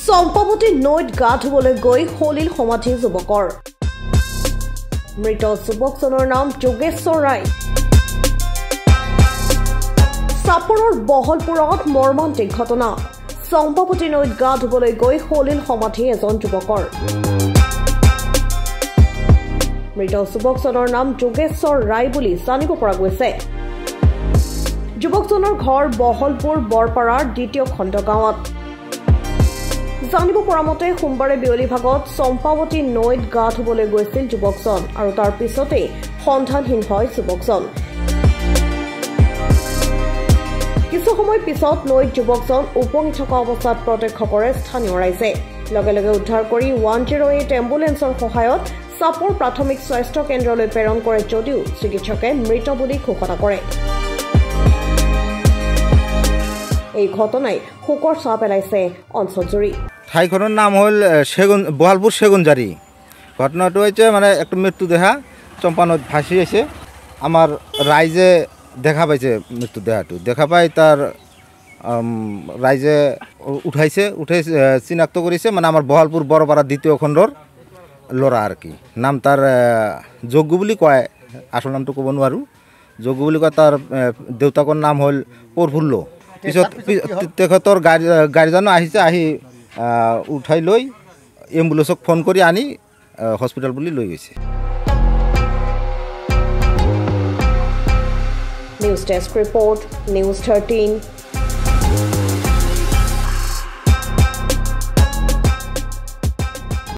চম্পাৱতী নৈত গা ধুবলৈ গৈ হলিল সমাধি যুৱকৰ মৃত যুৱকজনৰ নাম যোগেশ্বৰ ৰায় চাপৰৰ বহলপুৰত মৰ্মান্তিক ঘটনা চম্পাৱতী নৈত গা ধুবলৈ গৈ হলিল সমাধি এজন যুৱকৰ মৃত যুৱকজনৰ নাম যোগেশ্বৰ ৰায় বুলি জানিব পৰা গৈছে যুৱকজনৰ ঘৰ বহলপুৰ বৰপাৰাৰ দ্বিতীয় খণ্ড গাঁৱত জানিব পৰা মতে সোমবাৰে বিয়লি ভাগত চম্পাৱতী নৈত গা ধুবলৈ গৈছিল যুৱকজন আৰু তাৰ পিছতেই সন্ধানহীন হয় যুৱকজন কিছু সময় পিছত নৈত যুৱকজন উপঙি থকা অৱস্থাত প্ৰত্যক্ষ কৰে স্থানীয় ৰাইজে লগে লগে উদ্ধাৰ কৰি 108 এম্বুলেন্সৰ সহায়ত চাপৰ প্ৰাথমিক স্বাস্থ্য কেন্দ্ৰলৈ প্ৰেৰণ কৰে যদিও চিকিৎসকে মৃত বুলি ঘোষণা কৰে এই ঘটনাই শোকৰ ছাপ পেলাইছে অঞ্চলজুৰি ঠাইখনৰ নাম হল বহালপুর সেগুনজারি ঘটনাটো হচ্ছে মানে একটা মৃত্যুদেহা চম্পা নদীত ভাসি আছে আমার রাইজে দেখা পাইছে মৃত্যুদেহাটো দেখা পাই তার রাইজে উঠে চিনাক্ত করেছে মানে আমার বহালপুর বড়পাড়া দ্বিতীয় খণ্ডর লড়া আর কি নাম তার যজ্ঞ বুলি কয় আসল নামটো ক'ব নোৱাৰো যজ্ঞ বুলি কয় তাৰ দেউতাকৰ নাম হল প্ৰফুল্ল পিছত তেখেতৰ গাড়ীজনো আহিছে আহি উঠাই লৈ এম্বুলেন্সক ফোন কৰি আনি হস্পিটেল বুলি লৈ গৈছে নিউজ ডেস্ক ৰিপৰ্ট নিউজ 13